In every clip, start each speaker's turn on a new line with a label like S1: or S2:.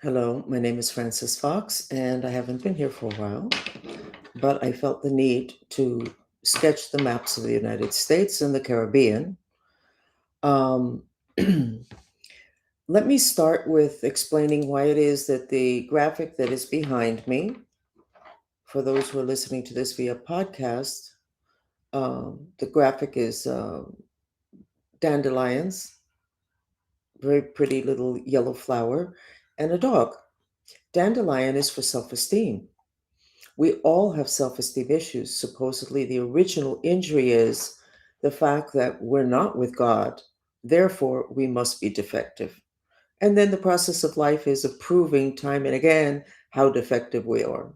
S1: Hello, my name is Francis Fox, and I haven't been here for a while, but I felt the need to sketch the maps of the United States and the Caribbean. Um, Let me start with explaining why it is that the graphic that is behind me, for those who are listening to this via podcast, the graphic is dandelions, very pretty little yellow flower, and a dog. Dandelion is for self esteem. We all have self esteem issues. Supposedly, the original injury is the fact that we're not with God. Therefore, we must be defective. And then the process of life is proving time and again how defective we are.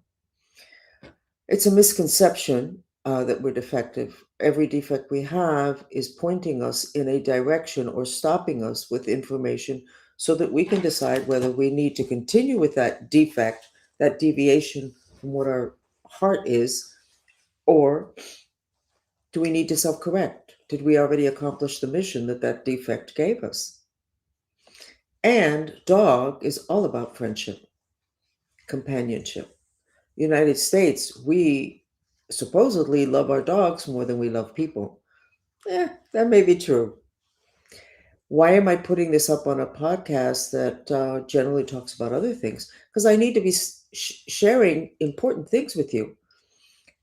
S1: It's a misconception that we're defective. Every defect we have is pointing us in a direction or stopping us with information so that we can decide whether we need to continue with that defect, that deviation from what our heart is, or do we need to self correct? Did we already accomplish the mission that that defect gave us? And dog is all about friendship, companionship. United States, we supposedly love our dogs more than we love people. That may be true. Why am I putting this up on a podcast that generally talks about other things? Because I need to be sharing important things with you.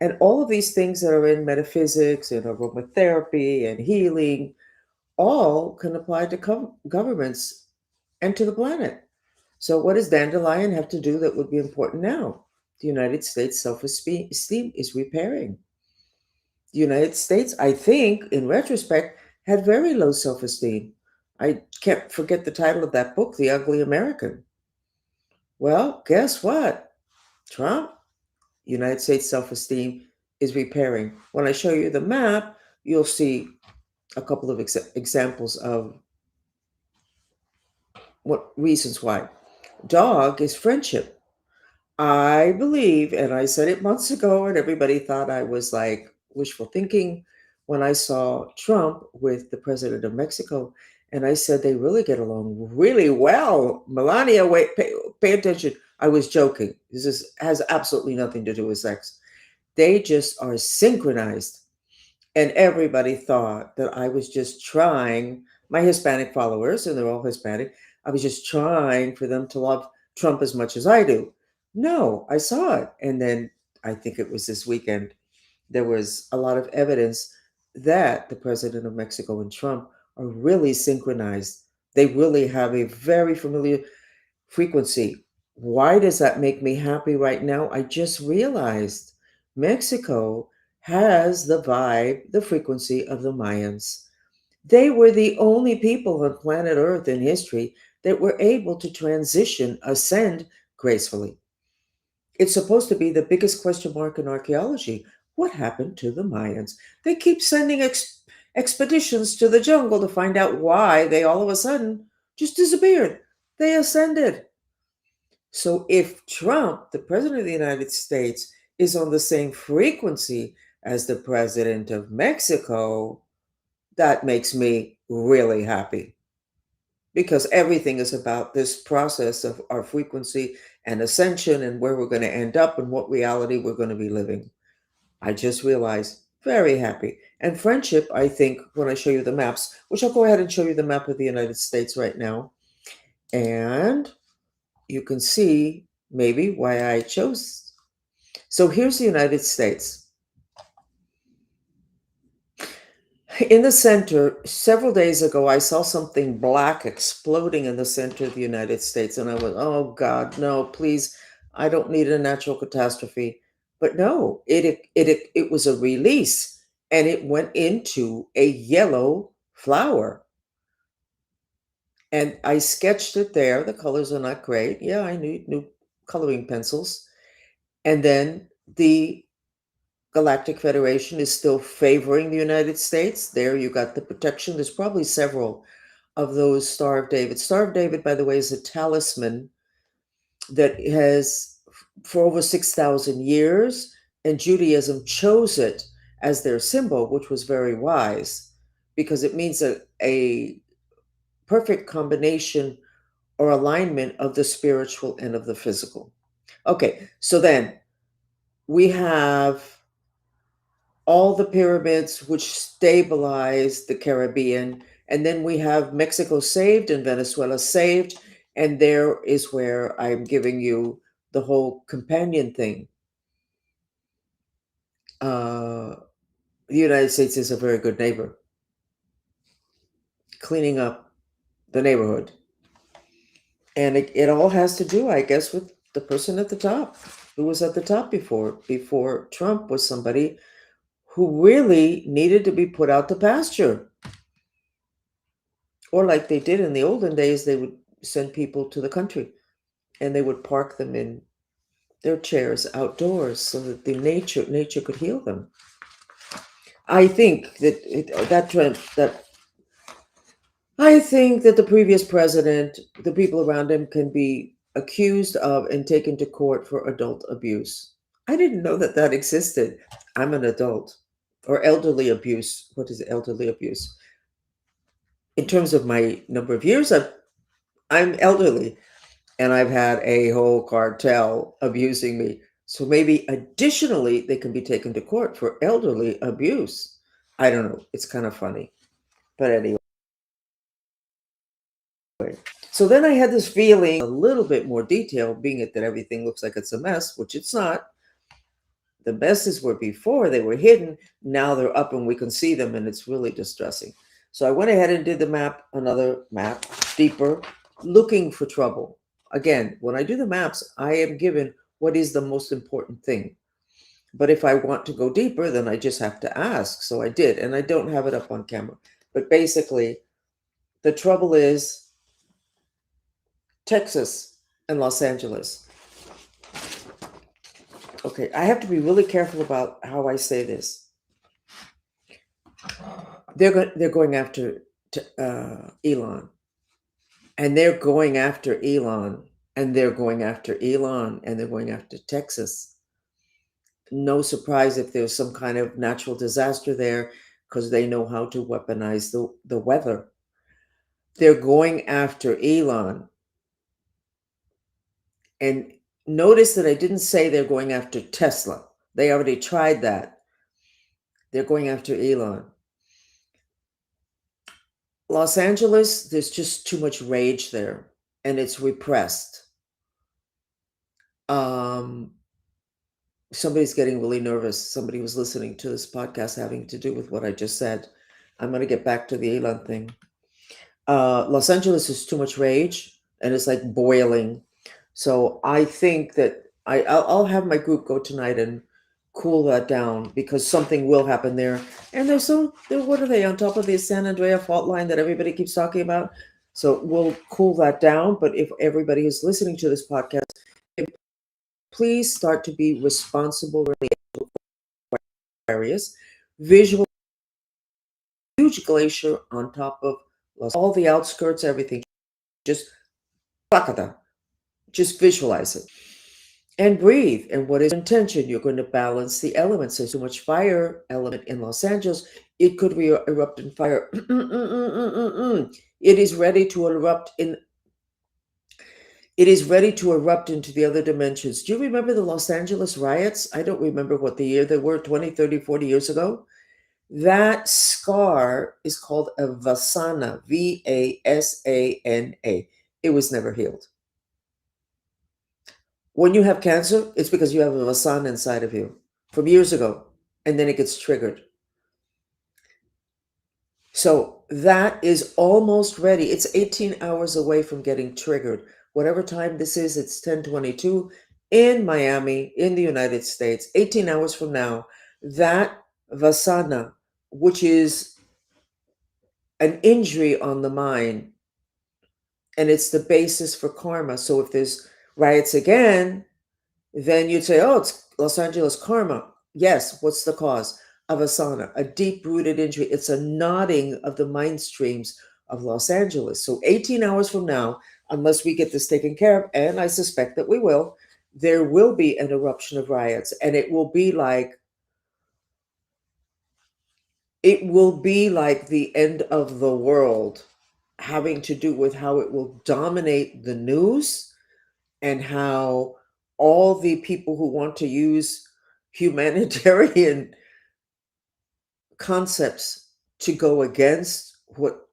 S1: And all of these things that are in metaphysics and aromatherapy and healing all can apply to governments and to the planet. So, what does dandelion have to do that would be important now? The United States self esteem is repairing. The United States, I think, in retrospect, had very low self esteem. I can't forget the title of that book, The Ugly American. Well, guess what? Trump, United States self esteem is repairing. When I show you the map, you'll see a couple of examples of what reasons why. Dog is friendship. I believe, and I said it months ago, and everybody thought I was like wishful thinking when I saw Trump with the president of Mexico. And I said they really get along really well. Melania, wait, pay attention. I was joking. Has absolutely nothing to do with sex. They just are synchronized. And everybody thought that I was just trying, my Hispanic followers, and they're all Hispanic, I was just trying for them to love Trump as much as I do. No, I saw it. And then I think it was this weekend, there was a lot of evidence that the president of Mexico and Trump are really synchronized. They really have a very familiar frequency. Why does that make me happy right now? I just realized Mexico has the vibe, the frequency of the Mayans. They were the only people on planet Earth in history that were able to transition, ascend gracefully. It's supposed to be the biggest question mark in archaeology. What happened to the Mayans? They keep sending expeditions to the jungle to find out why they all of a sudden just disappeared. They ascended. So if Trump, the president of the United States, is on the same frequency as the president of Mexico, that makes me really happy because everything is about this process of our frequency and ascension and where we're going to end up and what reality we're going to be living. I just realized very happy. And friendship, I think, when I show you the maps, which I'll go ahead and show you the map of the United States right now. And you can see maybe why I chose. So here's the United States. In the center, several days ago, I saw something black exploding in the center of the United States. And I went, oh God, no, please, I don't need a natural catastrophe. But no, it was a release and it went into a yellow flower. And I sketched it there. The colors are not great. Yeah, I need new coloring pencils. And then the Galactic Federation is still favoring the United States. There you got the protection. There's probably several of those Star of David. Star of David, by the way, is a talisman that has for over 6,000 years, and Judaism chose it as their symbol, which was very wise because it means a perfect combination or alignment of the spiritual and of the physical. Okay, so then we have all the pyramids which stabilize the Caribbean, and then we have Mexico saved and Venezuela saved, and there is where I'm giving you the whole companion thing. Uh, the United States is a very good neighbor, cleaning up the neighborhood. And it all has to do, I guess, with the person at the top, who was at the top before Trump was somebody who really needed to be put out to pasture. Or like they did in the olden days, they would send people to the country and they would park them in their chairs outdoors so that the nature could heal them. I think that that trend that I think that the previous president, the people around him, can be accused of and taken to court for adult abuse. I didn't know that that existed. I'm an adult. Or elderly abuse. What is elderly abuse? In terms of my number of years, I'm elderly and I've had a whole cartel abusing me. So maybe additionally, they can be taken to court for elderly abuse. I don't know. It's kind of funny. But anyway. So then I had this feeling, a little bit more detail, being it that everything looks like it's a mess, which it's not. The messes were before, they were hidden. Now they're up and we can see them, and it's really distressing. So I went ahead and did the map, another map, deeper, looking for trouble. Again, when I do the maps, I am given what is the most important thing. But if I want to go deeper, then I just have to ask. So I did, and I don't have it up on camera. But basically, the trouble is Texas and Los Angeles. Okay, I have to be really careful about how I say this. They're going after Elon, and they're going after Elon, and they're going after Elon, and they're going after Texas. No surprise if there's some kind of natural disaster there, because they know how to weaponize the weather. They're going after Elon, and notice that I didn't say they're going after Tesla. They already tried that. They're going after Elon. Los Angeles, there's just too much rage there and it's repressed. Um, Somebody's getting really nervous. Somebody was listening to this podcast having to do with what I just said. I'm going to get back to the Elon thing. Los Angeles is too much rage and it's like boiling. So I think that I'll have my group go tonight and cool that down because something will happen there. And they're what are they on top of the San Andrea fault line that everybody keeps talking about? So we'll cool that down. But if everybody who's listening to this podcast, please start to be responsible in the areas. Visual huge glacier on top of all the outskirts, everything. Just bakada. Just visualize it. And breathe. And what is intention? You're going to balance the elements. There's too much fire element in Los Angeles. It could erupt in fire. It is ready to erupt in. It is ready to erupt into the other dimensions. Do you remember the Los Angeles riots? I don't remember what the year they were, 20, 30, 40 years ago. That scar is called a vasana, Vasana. It was never healed. When you have cancer, it's because you have a vasana inside of you from years ago, and then it gets triggered. So that is almost ready. It's 18 hours away from getting triggered. Whatever time this is, it's 10:22 in Miami, in the United States. 18 hours from now, that vasana, which is an injury on the mind, and it's the basis for karma. So if there's riots again, then you'd say, oh, it's Los Angeles karma. Yes, what's the cause? Of asana, a deep rooted injury. It's a knotting of the mind streams of Los Angeles. So 18 hours from now, unless we get this taken care of, and I suspect that we will, there will be an eruption of riots. And it will be like the end of the world having to do with how it will dominate the news and how all the people who want to use humanitarian concepts to go against what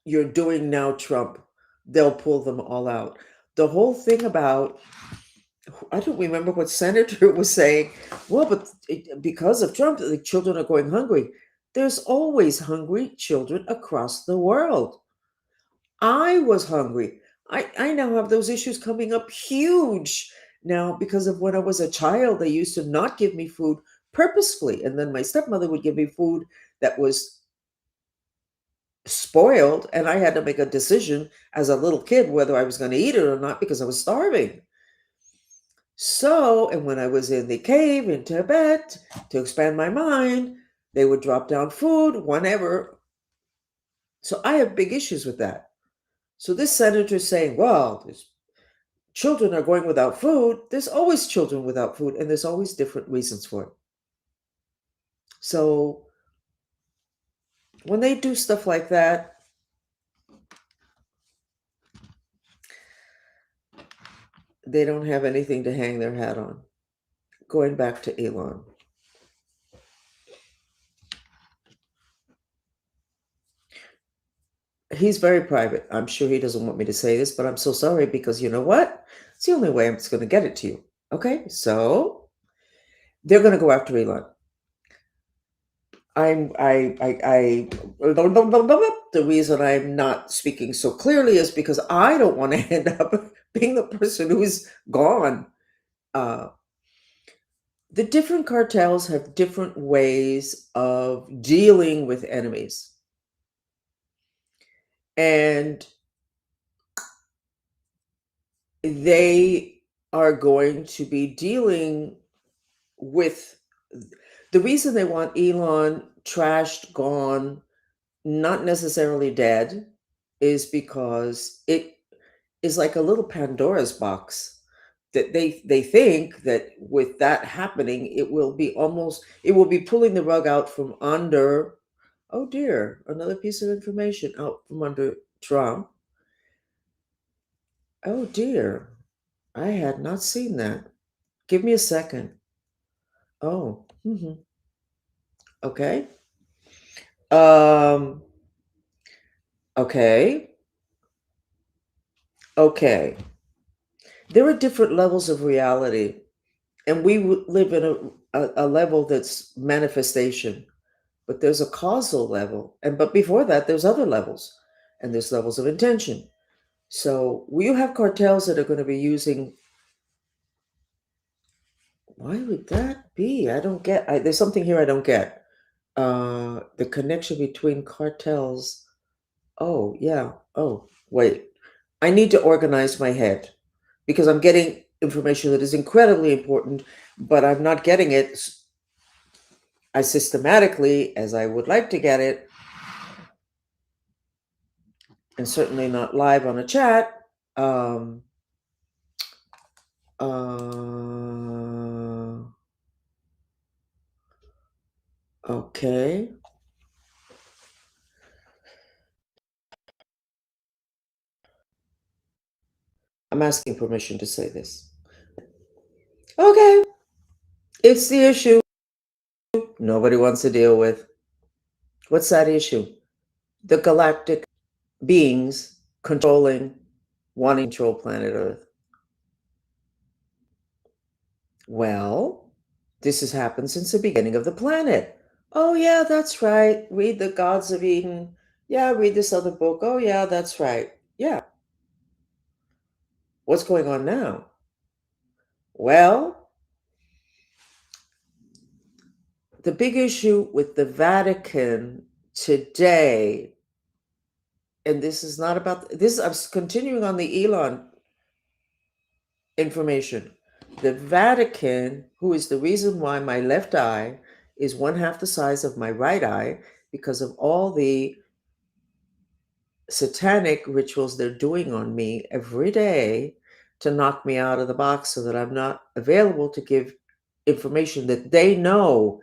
S1: you're doing now, Trump, they'll pull them all out. The whole thing about, I don't remember what senator was saying, well, but because of Trump, the children are going hungry. There's always hungry children across the world. I was hungry. I now have those issues coming up huge now because of when I was a child. They used to not give me food purposefully. And then my stepmother would give me food that was spoiled. And I had to make a decision as a little kid whether I was going to eat it or not because I was starving. So, and when I was in the cave in Tibet to expand my mind, they would drop down food whenever. So I have big issues with that. So this senator saying, well, there's children are going without food, there's always children without food, and there's always different reasons for it. So when they do stuff like that, they don't have anything to hang their hat on. Going back to Elon. He's very private. I'm sure he doesn't want me to say this, but I'm so sorry because you know what? It's the only way I'm just going to get it to you. Okay, so they're going to go after Elon. The reason I'm not speaking so clearly is because I don't want to end up being the person who's gone. Uh, the different cartels have different ways of dealing with enemies. And they are going to be dealing with the reason they want Elon trashed, gone, not necessarily dead, is because it is like a little Pandora's box that they think that with that happening, it will be pulling the rug out from under. Oh dear, another piece of information out from under Trump. Oh dear, I had not seen that. Give me a second. Oh, okay. Um, okay. Okay. There are different levels of reality, and we live in a level that's manifestation, but there's a causal level. But before that, there's other levels, and there's levels of intention. So you have cartels that are going to be using. Why would that be? I don't get. There's something here I don't get. The connection between cartels. Oh, yeah. Oh, wait. I need to organize my head because I'm getting information that is incredibly important, but I'm not getting it as systematically as I would like to get it, and certainly not live on a chat. Um, uh, okay. I'm asking permission to say this. Okay. It's the issue nobody wants to deal with. What's that issue? The galactic beings controlling, wanting to control planet Earth. Well, this has happened since the beginning of the planet. Oh, yeah, that's right. Read the Gods of Eden. Yeah, read this other book. Oh, yeah, that's right. Yeah. What's going on now? Well, the big issue with the Vatican today, and this is not about this, I'm continuing on the Elon information. The Vatican, who is the reason why my left eye is one half the size of my right eye because of all the satanic rituals they're doing on me every day to knock me out of the box so that I'm not available to give information that they know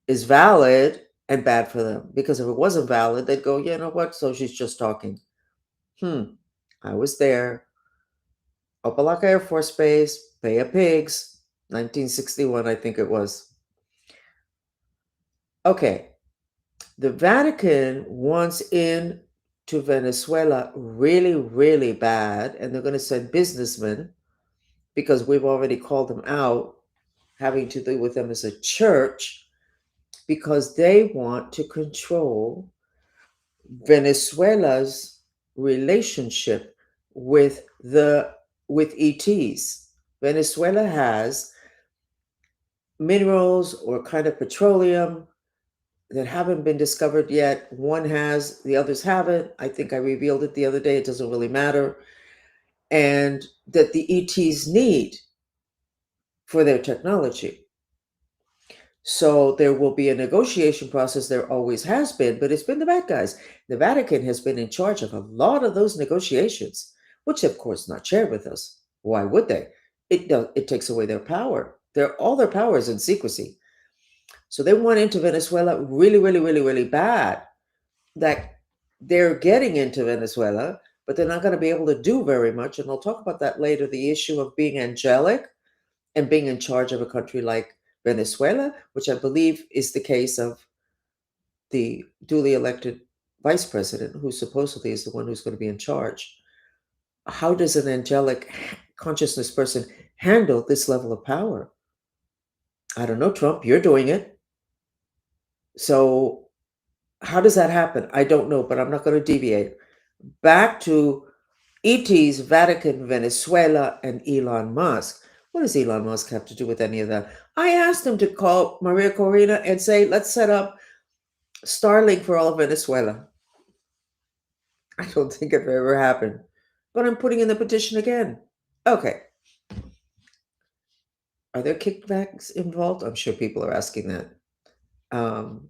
S1: is valid and bad for them. Because if it wasn't valid, they'd go, you know what? So she's just talking. Hmm. I was there. Opelika Air Force Base, Bay of Pigs, 1961, I think it was. Okay. The Vatican wants in to Venezuela really, really bad, and they're going to send businessmen because we've already called them out, having to do with them as a church, because they want to control Venezuela's relationship with ETs. Venezuela has minerals or kind of petroleum that haven't been discovered yet. One has, the others haven't. I think I revealed it the other day. It doesn't really matter. And that the ETs need for their technology. So there will be a negotiation process. There always has been, but it's been the bad guys. The Vatican has been in charge of a lot of those negotiations, which of course not shared with us. Why would they? It takes away their power. All their power is in secrecy. So they went into Venezuela really, really, really, really bad. That they're getting into Venezuela, but they're not going to be able to do very much. And I'll talk about that later. The issue of being angelic and being in charge of a country like Venezuela, which I believe is the case of the duly elected vice president, who supposedly is the one who's going to be in charge. How does an angelic consciousness person handle this level of power? I don't know, Trump, you're doing it. So, how does that happen? I don't know, but I'm not going to deviate. Back to ET's, Vatican, Venezuela, and Elon Musk. What does Elon Musk have to do with any of that? I asked him to call Maria Corina and say, let's set up Starlink for all of Venezuela. I don't think it ever happened. But I'm putting in the petition again. Okay. Are there kickbacks involved? I'm sure people are asking that. Um,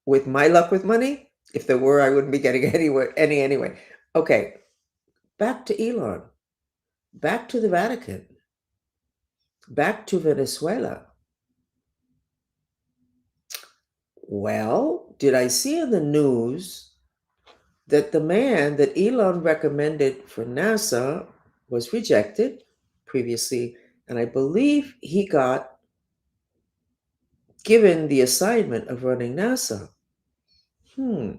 S1: with my luck with money, if there were, I wouldn't be getting any anyway. Okay. Back to Elon. Back to the Vatican. Back to Venezuela. Well, did I see in the news that the man that Elon recommended for NASA was rejected previously? And I believe he got given the assignment of running NASA. Hmm.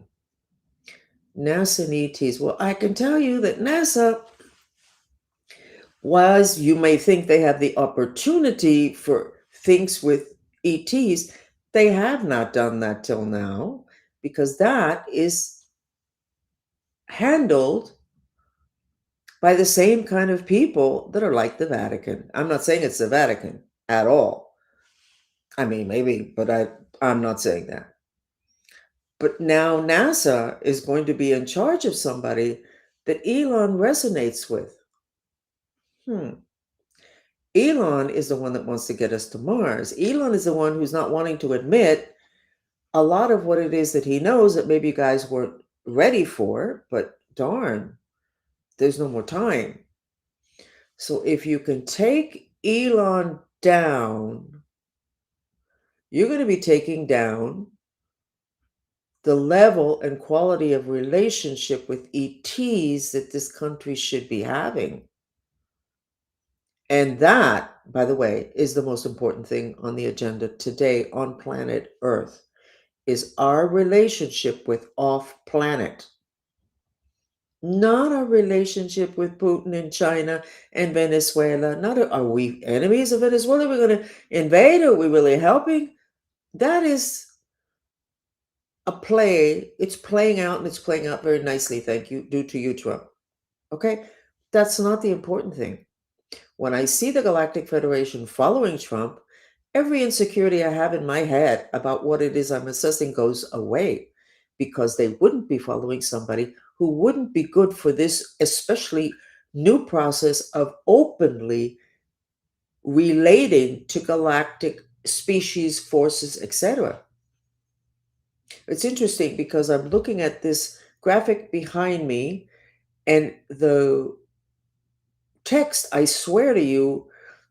S1: NASA and ETs. Well, I can tell you that NASA, whilst you may think they have the opportunity for things with ETs, they have not done that till now because that is handled by the same kind of people that are like the Vatican. I'm not saying it's the Vatican at all. I mean, maybe, but I'm not saying that. But now NASA is going to be in charge of somebody that Elon resonates with. Hmm. Elon is the one that wants to get us to Mars. Elon is the one who's not wanting to admit a lot of what it is that he knows that maybe you guys weren't ready for, but darn, there's no more time. So if you can take Elon down, you're going to be taking down the level and quality of relationship with ETs that this country should be having. And that, by the way, is the most important thing on the agenda today on planet Earth is our relationship with off planet. Not our relationship with Putin and China and Venezuela. Are we enemies of Venezuela? We're going to invade? Are we really helping? That is a play. It's playing out and it's playing out very nicely. Thank you. Due to you, Trump. Okay. That's not the important thing. When I see the Galactic Federation following Trump, every insecurity I have in my head about what it is I'm assessing goes away because they wouldn't be following somebody who wouldn't be good for this, especially new process of openly relating to galactic species, forces, etc. It's interesting because I'm looking at this graphic behind me and the text, I swear to you,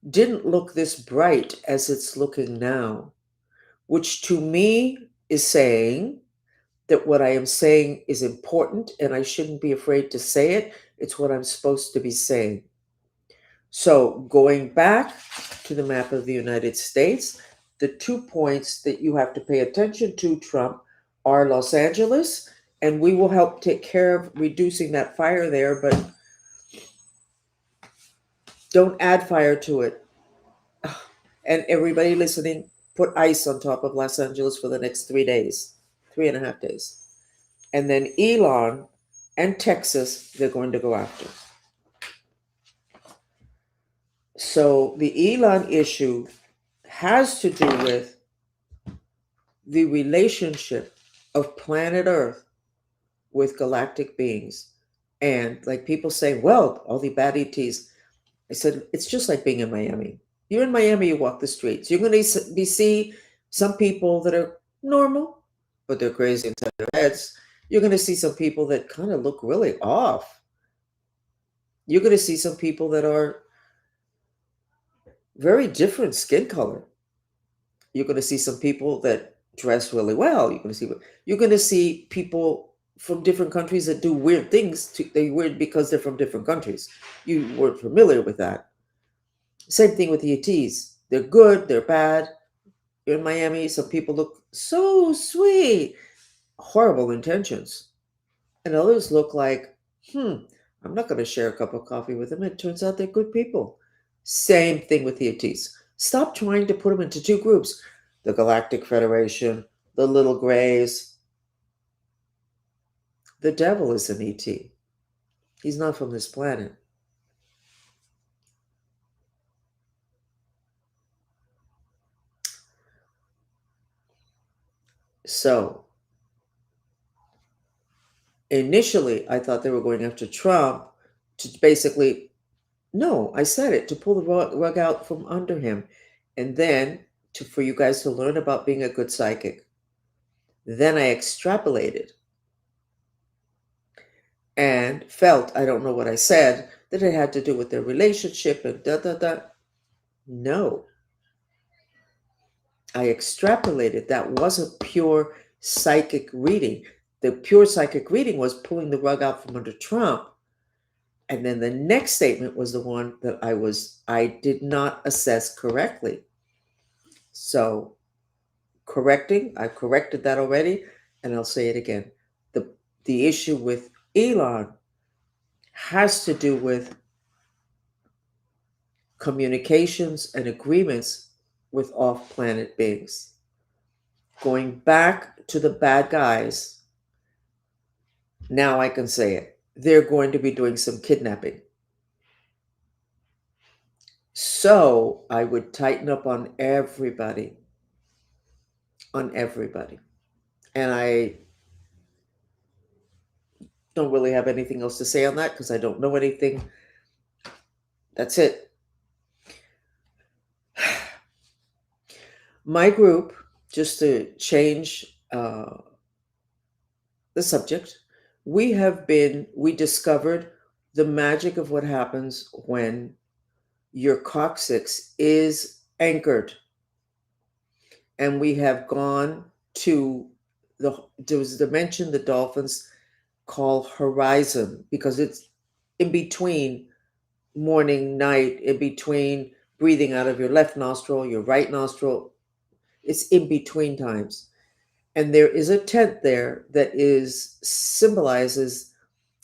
S1: didn't look this bright as it's looking now, which to me is saying that what I am saying is important and I shouldn't be afraid to say it. It's what I'm supposed to be saying. So, going back to the map of the United States, the 2 points that you have to pay attention to, Trump, are Los Angeles, and we will help take care of reducing that fire there, but don't add fire to it. And everybody listening, put ice on top of Los Angeles for the next 3 days, 3.5 days. And then Elon and Texas, they're going to go after. So the Elon issue has to do with the relationship of planet Earth with galactic beings. And like people say, well, all the bad ETs. I said, it's just like being in Miami. You're in Miami, you walk the streets. You're going to be see some people that are normal, but they're crazy inside their heads. You're going to see some people that kind of look really off. You're going to see some people that are very different skin color. You're going to see some people that dress really well. You're going to see people from different countries that do weird things. They're weird because they're from different countries. You weren't familiar with that. Same thing with the ETs. They're good, they're bad. You're in Miami, some people look so sweet, horrible intentions. And others look like, I'm not going to share a cup of coffee with them. It turns out they're good people. Same thing with the ETs. Stop trying to put them into two groups, the Galactic Federation, the little grays. The devil is an ET. He's not from this planet. So, initially, I thought they were going after Trump to basically, no, I said it, to pull the rug out from under him. And then for you guys to learn about being a good psychic. Then I extrapolated and felt, I don't know what I said, that it had to do with their relationship and da da da. No, I extrapolated. That wasn't pure psychic reading. The pure psychic reading was pulling the rug out from under Trump. And then the next statement was the one that I did not assess correctly. So I corrected that already, and I'll say it again. The issue with Elon has to do with communications and agreements with off-planet beings. Going back to the bad guys, now I can say it. They're going to be doing some kidnapping. So I would tighten up on everybody. On everybody. And I don't really have anything else to say on that because I don't know anything. That's it. My group, just to change the subject, we discovered the magic of what happens when your coccyx is anchored. And we have gone to there was a dimension the dolphins call horizon because it's in between morning, night, in between breathing out of your left nostril, your right nostril. It's in between times. And there is a tent there that symbolizes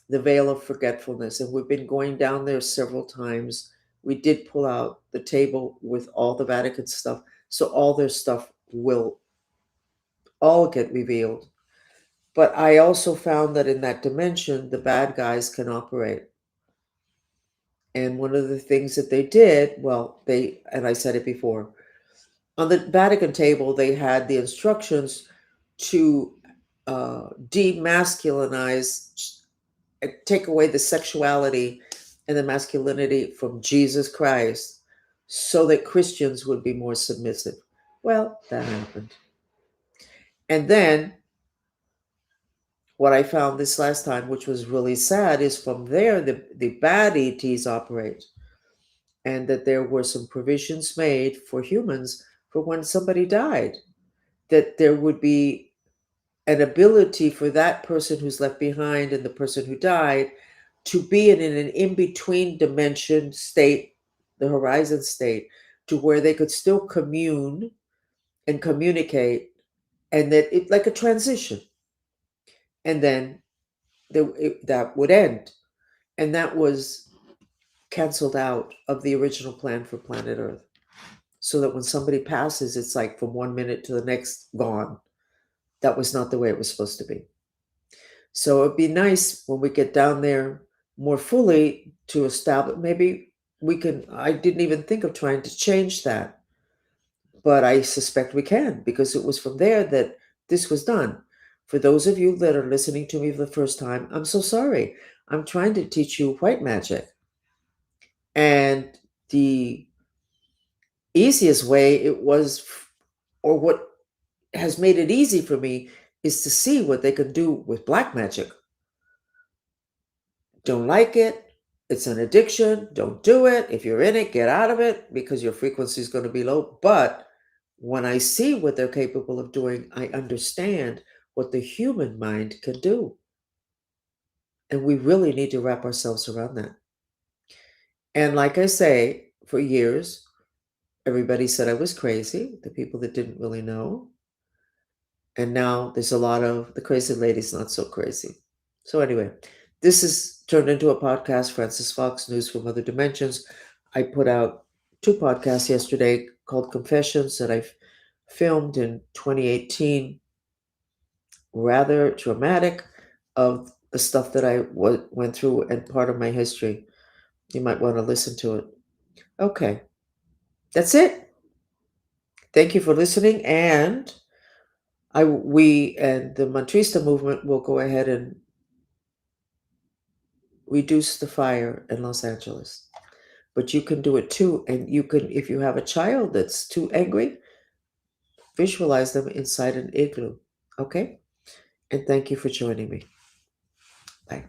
S1: the veil of forgetfulness. And we've been going down there several times. We did pull out the table with all the Vatican stuff. So all their stuff will all get revealed. But I also found that in that dimension, the bad guys can operate. And one of the things that they did, and I said it before, on the Vatican table, they had the instructions to demasculinize, take away the sexuality and the masculinity from Jesus Christ so that Christians would be more submissive. Well, that happened. And then what I found this last time, which was really sad, is from there, the bad ETs operate. And that there were some provisions made for humans for when somebody died, that there would be an ability for that person who's left behind and the person who died to be in an in-between dimension state, the horizon state, to where they could still commune and communicate, and that it like a transition, and then that would end, and that was canceled out of the original plan for planet Earth, so that when somebody passes, it's like from 1 minute to the next, gone. That was not the way it was supposed to be. So it'd be nice when we get down there more fully to establish, maybe we can, I didn't even think of trying to change that, but I suspect we can, because it was from there that this was done. For those of you that are listening to me for the first time, I'm so sorry. I'm trying to teach you white magic. And the easiest way it was, or what has made it easy for me, is to see what they can do with black magic. Don't like it. It's an addiction. Don't do it. If you're in it, get out of it, because your frequency is going to be low. But when I see what they're capable of doing, I understand what the human mind can do. And we really need to wrap ourselves around that. And like I say, for years, everybody said I was crazy, the people that didn't really know. And now there's a lot of the crazy ladies not so crazy. So anyway, this is turned into a podcast, Francis Fox News from Other Dimensions. I put out 2 podcasts yesterday called Confessions that I filmed in 2018, rather dramatic, of the stuff that I went through and part of my history. You might want to listen to it. Okay, that's it. Thank you for listening, and we and the Mantrista movement will go ahead and reduce the fire in Los Angeles. But you can do it too. And you can, if you have a child that's too angry, visualize them inside an igloo. Okay? And thank you for joining me. Bye.